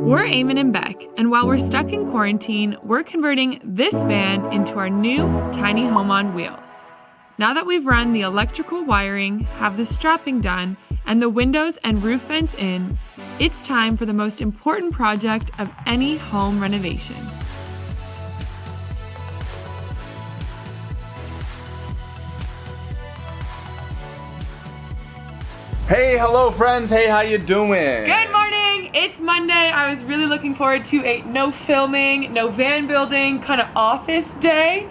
We're Eamon and Beck, and while we're stuck in quarantine, we're converting this van into our new tiny home on wheels. Now that we've run the electrical wiring, have the strapping done, and the windows and roof vents in, it's time for the most important project of any home renovation. Hey, hello friends. Hey, how you doing? Good morning. It's Monday. I was really looking forward to a no filming, no van building kind of office day.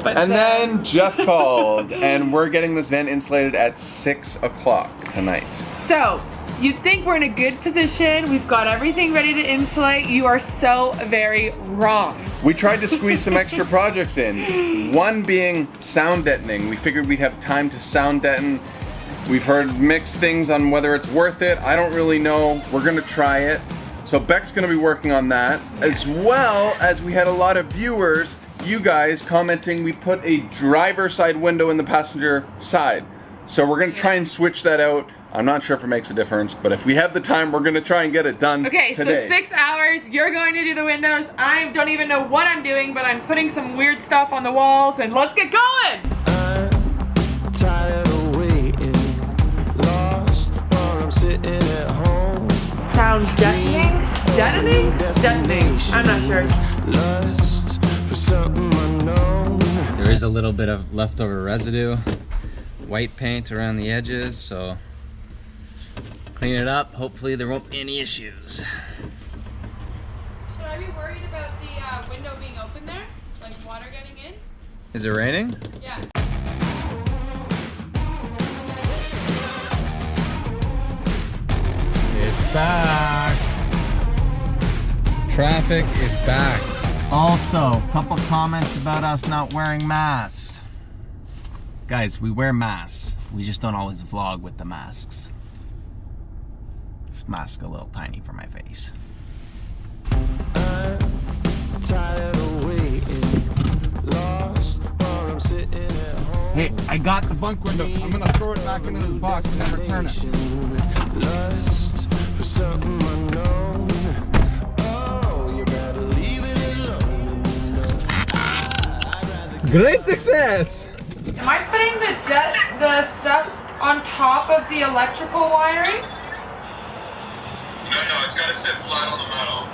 And then Jeff called, and we're getting this van insulated at 6 o'clock tonight. So, you'd think we're in a good position. We've got everything ready to insulate. You are so very wrong. We tried to squeeze some extra projects in. One being sound deadening. We figured we'd have time to sound deaden. We've heard mixed things on whether it's worth it. I don't really know. We're gonna try it. So Beck's gonna be working on that, as well as we had a lot of viewers, you guys, commenting we put a driver's side window in the passenger side. So we're gonna try and switch that out. I'm not sure if it makes a difference, but if we have the time, we're gonna try and get it done today. So 6 hours, you're going to do the windows. I don't even know what I'm doing, but I'm putting some weird stuff on the walls, and let's get going! I'm tired of waiting, lost while I'm sitting at home. Sound deadening? Deadening? Deadening. I'm not sure. Lust for something unknown. There is a little bit of leftover residue, white paint around the edges, so clean it up. Hopefully there won't be any issues. Should I be worried about the window being open there? Like water getting in? Is it raining? Yeah. It's back. Traffic is back. Also, couple comments about us not wearing masks. Guys, we wear masks. We just don't always vlog with the masks. This mask's a little tiny for my face. I'm tired of waiting, lost while I'm sitting at home. Hey, I got the bunk window. I'm gonna throw it back into this box and then return it. Lust for something unknown. Oh, you better leave it alone. Great success! Am I putting the stuff on top of the electrical wiring? No, it's gotta sit flat on the metal.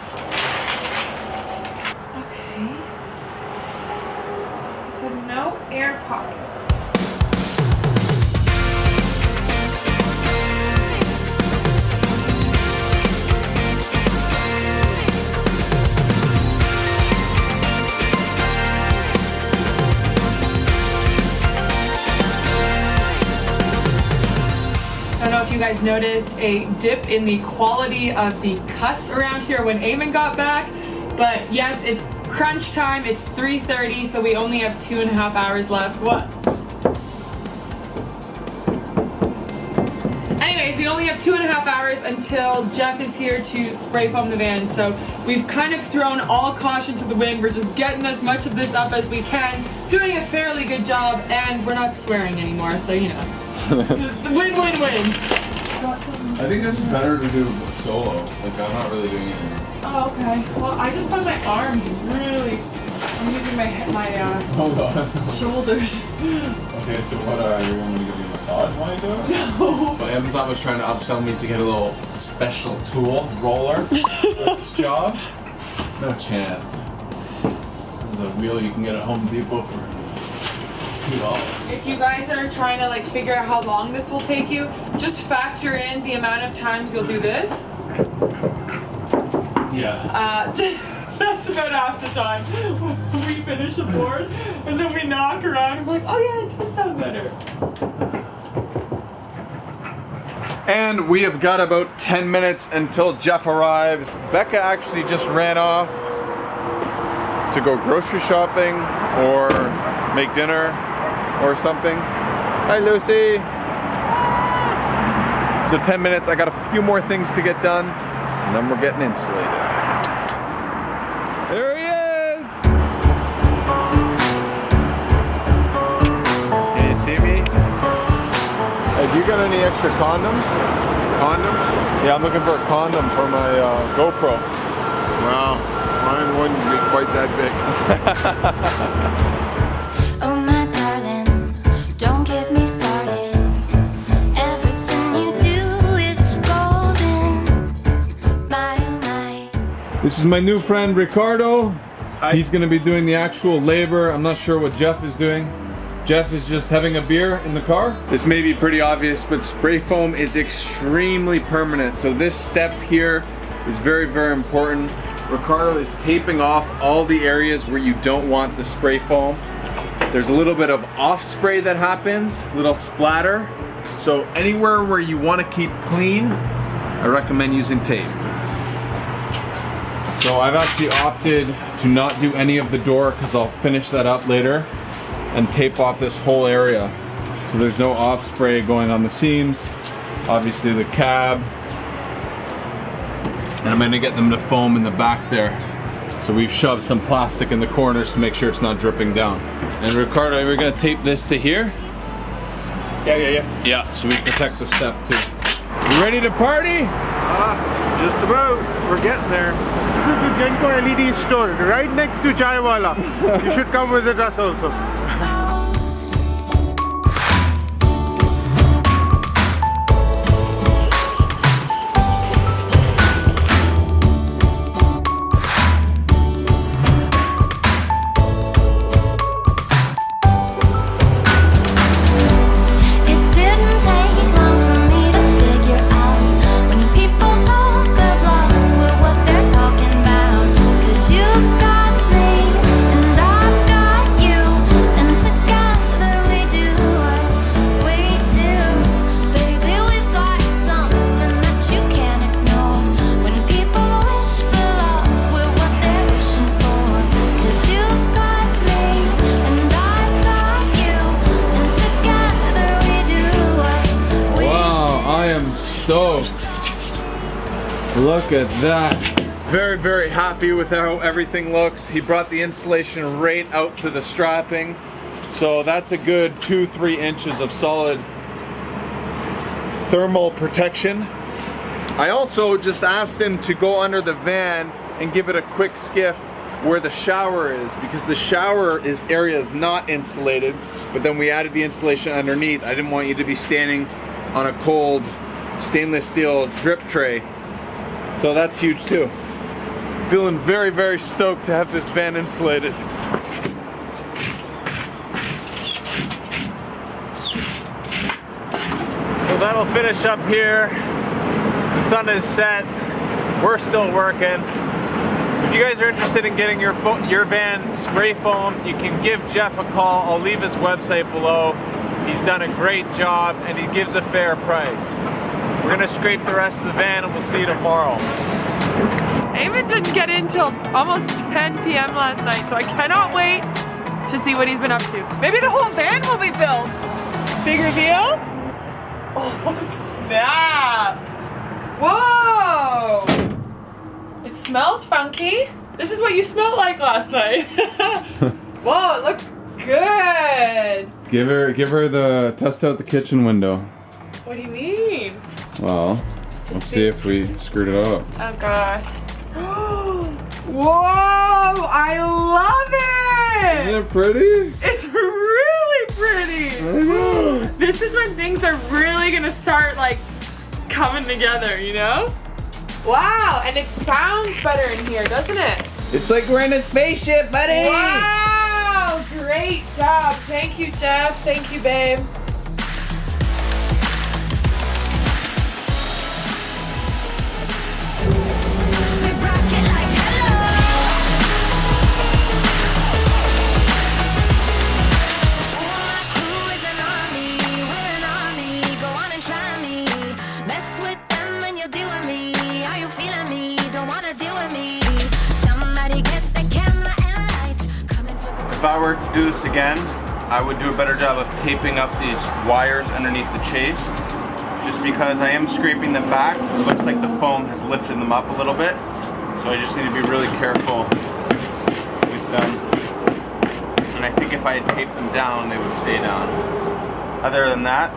Okay. So no air pockets. I don't know if you guys noticed a dip in the quality of the cuts around here when Eamon got back, but yes, it's crunch time. It's 3:30, so we only have 2.5 hours left. What? Anyways, we only have 2.5 hours until Jeff is here to spray foam the van, so we've kind of thrown all caution to the wind. We're just getting as much of this up as we can, doing a fairly good job, and we're not swearing anymore, so you know. The win-win-win. I think this is better to do solo. Like, I'm not really doing anything. Oh, okay. Well, I just find my arms really. I'm using my Hold on. shoulders. Okay, so what are you want me to give you a massage while you do it? No. But Amazon was trying to upsell me to get a little special tool roller for this job. No chance. This is a wheel you can get at Home Depot for $2. If you guys are trying to like figure out how long this will take you, just factor in the amount of times you'll do this. Yeah. That's about half the time. We finish a board and then we knock around and we're like, oh yeah, it does sound better. And we have got about 10 minutes until Jeff arrives. Becca actually just ran off to go grocery shopping or make dinner or something. Hi, Lucy. So 10 minutes, I got a few more things to get done, and then we're getting insulated. There he is! Can you see me? Hey, do you got any extra condoms? Condoms? Yeah, I'm looking for a condom for my GoPro. Well, mine wouldn't be quite that big. Oh my darling, don't get me started. Everything you do is golden. My, oh my. This is my new friend Ricardo. He's gonna be doing the actual labor. I'm not sure what Jeff is doing. Jeff is just having a beer in the car. This may be pretty obvious, but spray foam is extremely permanent. So this step here is very, very important. Ricardo is taping off all the areas where you don't want the spray foam. There's a little bit of off spray that happens, little splatter. So anywhere where you want to keep clean, I recommend using tape. So I've actually opted to not do any of the door because I'll finish that up later and tape off this whole area. So there's no off spray going on the seams, obviously the cab, and I'm gonna get them to foam in the back there. So we've shoved some plastic in the corners to make sure it's not dripping down. And Ricardo, we're gonna tape this to here? Yeah, so we protect the step too. You ready to party? Just about. We're getting there. This is the Genco LED store right next to Chaiwala. You should come visit us also. stoked. Look at that. Very, very happy with how everything looks. He brought the insulation right out to the strapping. So that's a good 2-3 inches of solid thermal protection. I also just asked him to go under the van and give it a quick skiff where the shower is, because the shower area is not insulated, but then we added the insulation underneath. I didn't want you to be standing on a cold stainless steel drip tray. So that's huge too. Feeling very, very stoked to have this van insulated. So that'll finish up here. The sun is set. We're still working. If you guys are interested in getting your van spray foam, you can give Jeff a call. I'll leave his website below. He's done a great job and he gives a fair price. We're gonna scrape the rest of the van and we'll see you tomorrow. Eamon didn't get in till almost 10 p.m. last night, so I cannot wait to see what he's been up to. Maybe the whole van will be built. Big reveal? Oh, snap. Whoa. It smells funky. This is what you smelled like last night. Whoa, it looks good. Give her the test out the kitchen window. What do you mean? Well, let's see if we screwed it up. Oh gosh. Whoa, I love it. Isn't it pretty? It's really pretty. I know. This is when things are really gonna start like coming together, you know? Wow, and it sounds better in here, doesn't it? It's like we're in a spaceship, buddy! Wow, great job. Thank you, Jeff. Thank you, babe. If I were to do this again, I would do a better job of taping up these wires underneath the chase. Just because I am scraping them back, it looks like the foam has lifted them up a little bit. So I just need to be really careful with them. And I think if I had taped them down, they would stay down. Other than that,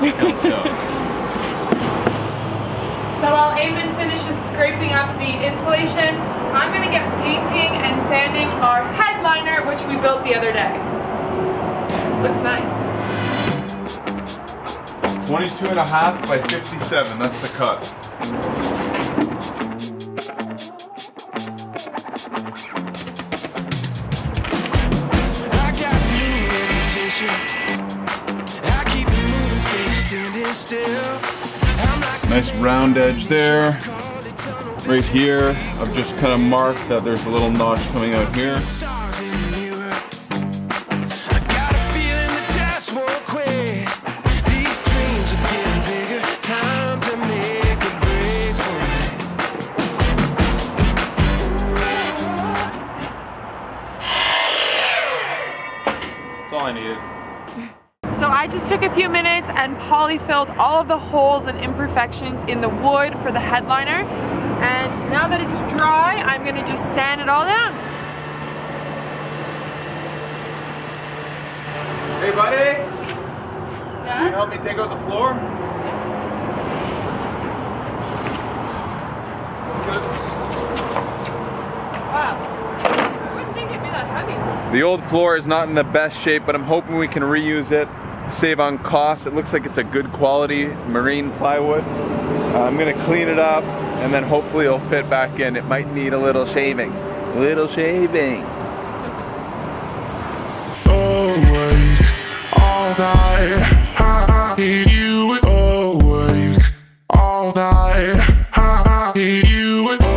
I'm stoked. So while Eamon finishes scraping up the insulation, I'm gonna get painting and sanding our headliner, which we built the other day. Looks nice. 22.5 by 57, that's the cut. I got new invitation. I keep it moving, stay standing still. Nice round edge there. Right here, I've just kind of marked that there's a little notch coming out here. That's all I needed. So I just took a few minutes and poly-filled all of the holes and imperfections in the wood for the headliner. And now that it's dry, I'm gonna just sand it all down. Hey buddy, can you Yeah? help me take out the floor? Wow. I wouldn't think it'd be that heavy. The old floor is not in the best shape, but I'm hoping we can reuse it, save on costs. It looks like it's a good quality marine plywood. I'm gonna clean it up and then hopefully it'll fit back in. It might need a little shaving. Little shaving. Awake all night. I need you awake all night. I need you awake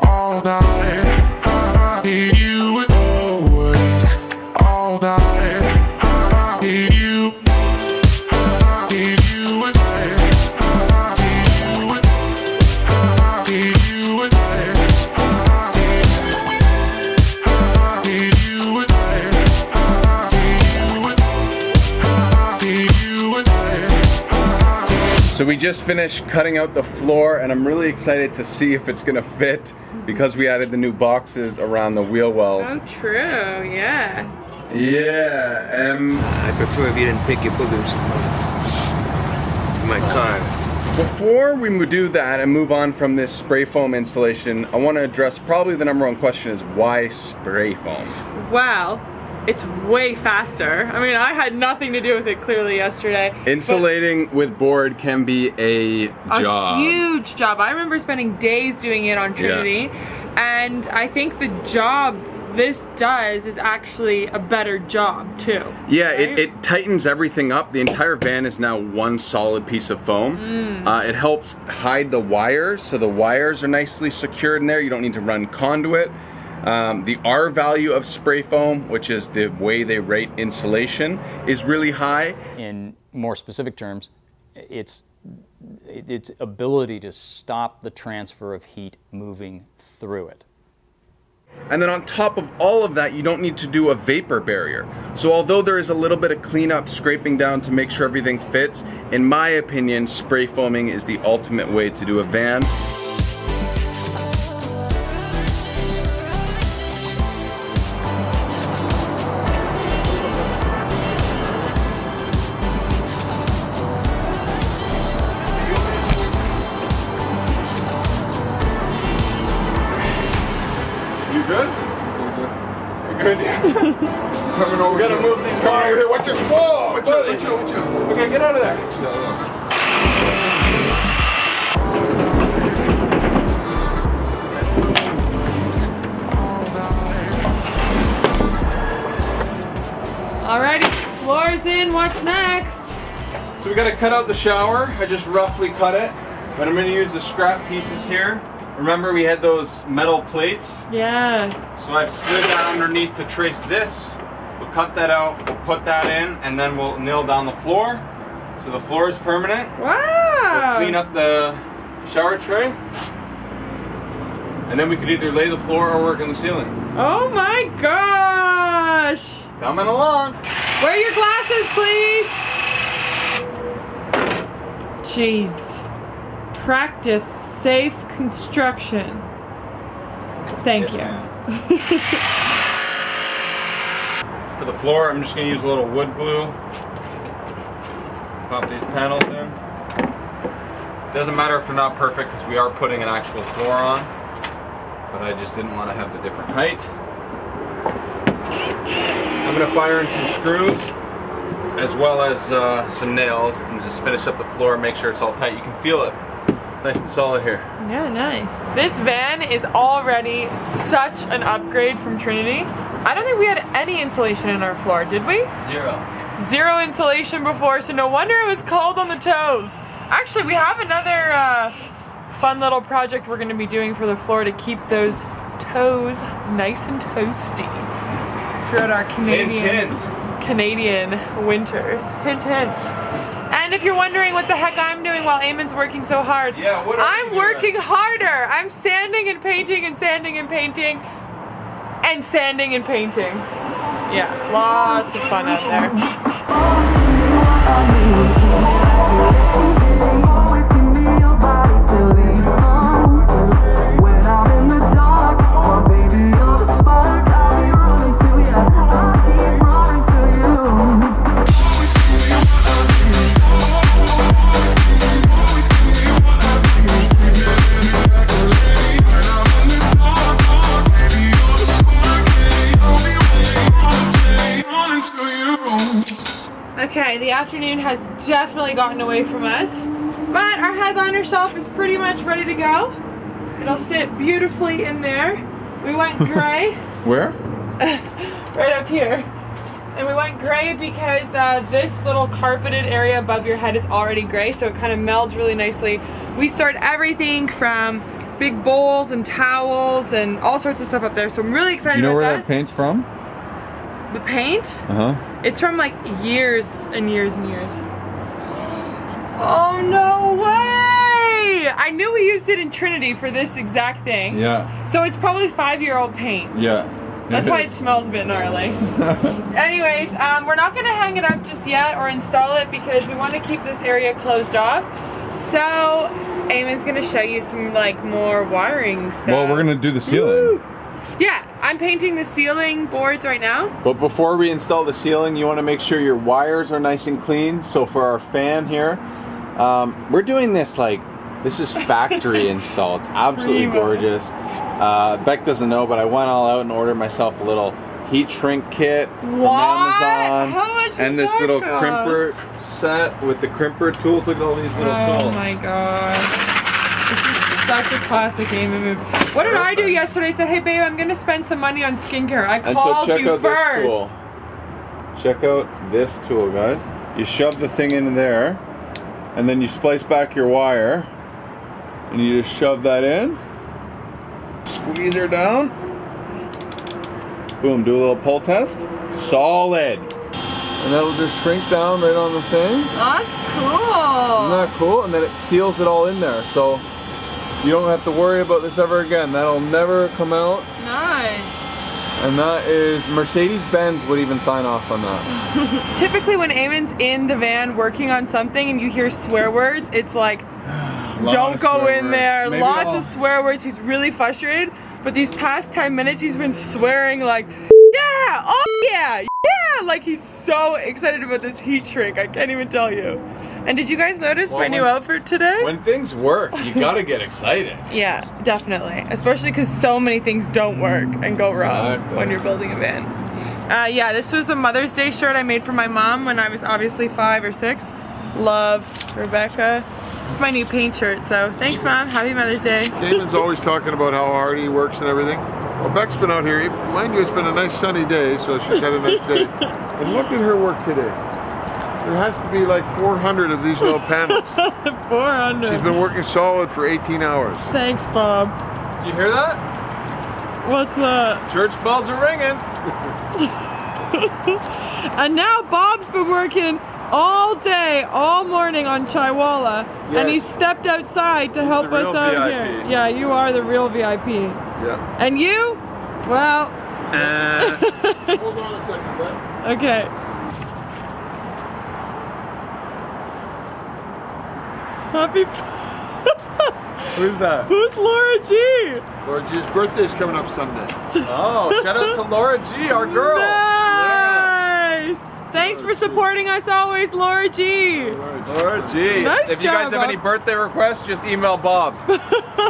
all night. I need you awake all night. I need you. I need you awake. I need you awake. I need you awake. So we just finished cutting out the floor and I'm really excited to see if it's gonna fit because we added the new boxes around the wheel wells. Oh, true, yeah. Yeah, I prefer if you didn't pick your boogers in my car. before we do that and move on from this spray foam installation, I want to address probably the number one question is why spray foam? Well, it's way faster. I mean, I had nothing to do with it clearly yesterday. Insulating with board can be a job. A huge job. I remember spending days doing it on Trinity, and I think the job this does is actually a better job too. Yeah, right? it tightens everything up. The entire van is now one solid piece of foam. It helps hide the wires, so the wires are nicely secured in there. You don't need to run conduit. The R value of spray foam, which is the way they rate insulation, is really high. In more specific terms, its ability to stop the transfer of heat moving through it. And then on top of all of that, you don't need to do a vapor barrier. So although there is a little bit of cleanup, scraping down to make sure everything fits, in my opinion, spray foaming is the ultimate way to do a van. Good? Good. Coming over. We gotta move these cars. Here, watch your whoa! Watch out, watch out, watch out. Okay, get out of there. Alrighty, floor's in, what's next? So we gotta cut out the shower. I just roughly cut it. But I'm gonna use the scrap pieces here. Remember we had those metal plates? Yeah. So I've slid that underneath to trace this. We'll cut that out, we'll put that in, and then we'll nail down the floor. So the floor is permanent. Wow. We'll clean up the shower tray. And then we could either lay the floor or work on the ceiling. Oh my gosh. Coming along. Wear your glasses, please. Jeez. Practice safe construction. Thank you. For the floor, I'm just going to use a little wood glue. Pop these panels in. Doesn't matter if they're not perfect because we are putting an actual floor on, but I just didn't want to have the different height. I'm gonna fire in some screws as well as some nails and just finish up the floor and make sure it's all tight. You can feel it. It's nice and solid here. Yeah, nice. This van is already such an upgrade from Trinity. I don't think we had any insulation in our floor, did we? Zero insulation before, so no wonder it was cold on the toes. Actually, we have another fun little project we're gonna be doing for the floor to keep those toes nice and toasty throughout our Canadian winters. Hint, hint. And if you're wondering what the heck I'm doing while Eamon's working so hard, yeah, what are I'm you doing? working harder. I'm sanding and painting and sanding and painting and sanding and painting. Yeah, lots of fun out there. Okay, the afternoon has definitely gotten away from us, but our headliner shelf is pretty much ready to go. It'll sit beautifully in there. We went gray. Where? Right up here. And we went gray because this little carpeted area above your head is already gray, so it kind of melds really nicely. We stored everything from big bowls and towels and all sorts of stuff up there, so I'm really excited Do you know about where that. that paint's from? The paint? Uh-huh. It's from like years and years and years. Oh, no way! I knew we used it in Trinity for this exact thing. Yeah. So it's probably 5-year-old paint. Yeah. That's why it smells a bit gnarly. Anyways, we're not gonna hang it up just yet or install it because we want to keep this area closed off. So Eamon's gonna show you some like more wiring stuff. Well, we're gonna do the ceiling. Woo! Yeah, I'm painting the ceiling boards right now. But before we install the ceiling, you want to make sure your wires are nice and clean. So for our fan here, we're doing this like, this is factory install. It's absolutely gorgeous. Beck doesn't know, but I went all out and ordered myself a little heat shrink kit from Amazon. How much and does this that little cost? crimper set with the crimper tools. Look at all these little tools. Oh my god. This is such a classic Eamon move. What did I do yesterday? I said, hey babe, I'm gonna spend some money on skincare. I called you out first. This tool. Check out this tool, guys. You shove the thing in there, and then you splice back your wire, and you just shove that in. Squeeze her down. Boom, do a little pull test. Solid. And that'll just shrink down right on the thing. That's cool. Isn't that cool? And then it seals it all in there. So you don't have to worry about this ever again. That'll never come out. Nice. And that is, Mercedes-Benz would even sign off on that. Typically when Eamon's in the van working on something and you hear swear words, it's like, don't go in there. Maybe Lots of swear words. He's really frustrated. But these past 10 minutes, he's been swearing like, yeah, oh yeah, yeah. Like he's so excited about this heat shrink. I can't even tell you. And did you guys notice my new outfit today? When things work, you gotta get excited. Yeah, definitely. Especially because so many things don't work and go wrong when you're building a van. Yeah, this was a Mother's Day shirt I made for my mom when I was obviously 5 or 6. Love, Rebecca. It's my new paint shirt, so thanks Mom, happy Mother's Day. Eamon's always talking about how hard he works and everything. Well, Beck's been out here. Mind you, it's been a nice sunny day, so she's had a nice day. And look at her work today. There has to be like 400 of these little panels. 400. She's been working solid for 18 hours. Thanks, Bob. Do you hear that? What's that? Church bells are ringing. And now Bob's been working all day, all morning on Chaiwala, and he stepped outside to help us out VIP. here. Yeah, you are the real VIP. Yeah. And you? Well. Hold on a second, Beck. Okay. Happy. Who's that? Who's Laura G? Laura G's birthday's coming up Sunday. Oh, shout out to Laura G, our girl. Nice. Thanks for supporting us always, Laura G. Laura G. Nice If you guys job, have any Bob. birthday requests, just email Bob.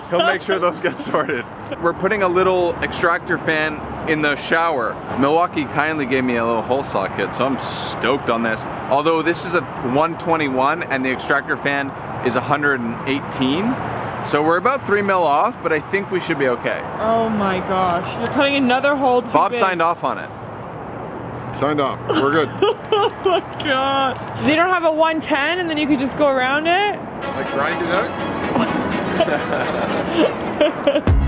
He'll make sure those get sorted. We're putting a little extractor fan in the shower. Milwaukee kindly gave me a little hole saw kit, so I'm stoked on this. Although this is a 121 and the extractor fan is 118. So we're about 3 mil off, but I think we should be okay. Oh my gosh. You're cutting another hole too Bob big. signed off on it. Signed off. We're good. Oh my god. They don't have a 110 and then you could just go around it? Like grind it out?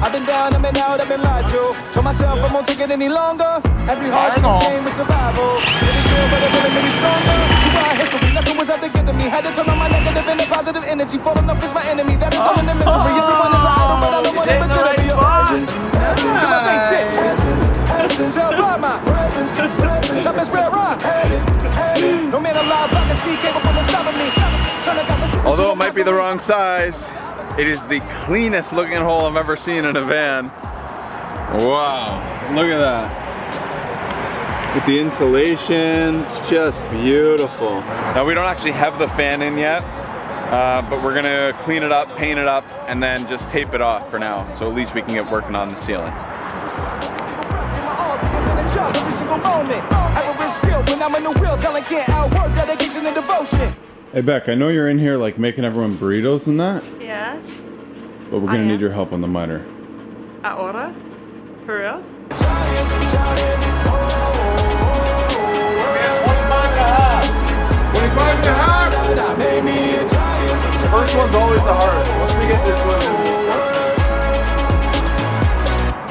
I've been down, I've been out, I've been lied to. Told myself I won't take it any longer. Every hardship came with survival. Really good, but it really made me stronger. Throughout history, nothing was out to give to me. Had to turn on my negative into positive energy. Falling up is my enemy. That is turning into misery. Everyone is an idol, but I don't want to pretend to be a legend. Come on, face it. Tell by my presence. Stop and spread around. No man alive, I can see capable of stopping me. Although it might be the wrong size, it is the cleanest looking hole I've ever seen in a van. Wow, look at that. With the insulation, it's just beautiful. Now we don't actually have the fan in yet, but we're gonna clean it up, paint it up, and then just tape it off for now. So at least we can get working on the ceiling. Every single moment, I will skill when I'm in the wheel, talent can't outwork dedication and devotion. Hey Beck, I know you're in here like making everyone burritos and that, Yeah. but we're gonna need your help on the miter. Ahora? For real? The first one's always the hardest. Once we get this one.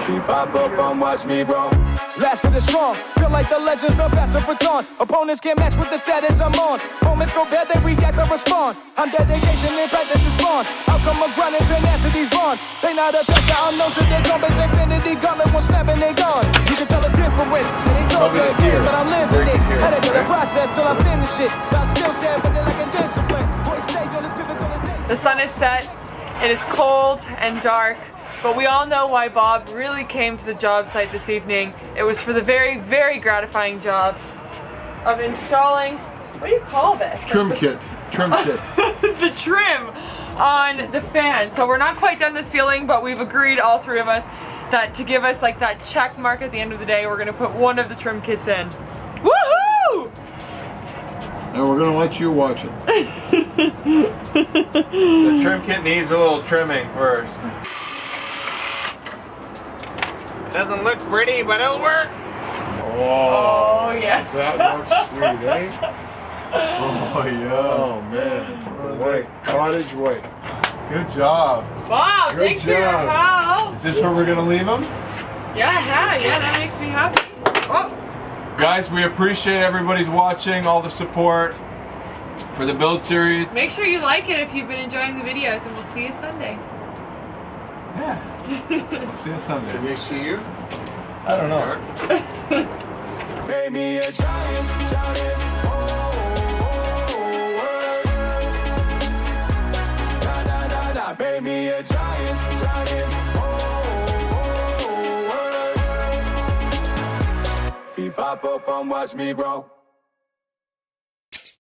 Keep 5 foot from watch me grow. Last of the strong, feel like the legends of Pastor Baton. Opponents can't match with the status I'm on. Moments go bad, they react and respond. I'm dedication and practice respond. Outcome of grind and tenacity's born. They not a factor unknown to the compass. Infinity gauntlet, one snap and they gone. You can tell the difference. They ain't talk again, but I'm living it. Had to do the process till I finish it. But I still sad, but they're like a discipline. Boy, stay on this pivot till it's day. The sun is set. It is cold and dark. But we all know why Bob really came to the job site this evening. It was for the very, very gratifying job of installing, what do you call this? Trim kit. Trim kit. The trim on the fan. So we're not quite done the ceiling, but we've agreed, all three of us, that to give us like that check mark at the end of the day, we're gonna put one of the trim kits in. Woohoo! And we're gonna let you watch it. The trim kit needs a little trimming first. Doesn't look pretty, but it'll work. Oh, yeah. That looks sweet, eh? Oh yeah. Oh man. White. Cottage white. Good job. Wow, Good thanks for your job. help. Is this where we're gonna leave them? Yeah, that makes me happy. Oh. Guys, we appreciate everybody's watching, all the support for the build series. Make sure you like it if you've been enjoying the videos, and we'll see you Sunday. Yeah. See you Sunday. Can they see you? I don't know. Made me a giant, giant, oh, word. Da, da, da, da. Made me a giant, giant, oh, word. Feet 5 foot from watch me grow.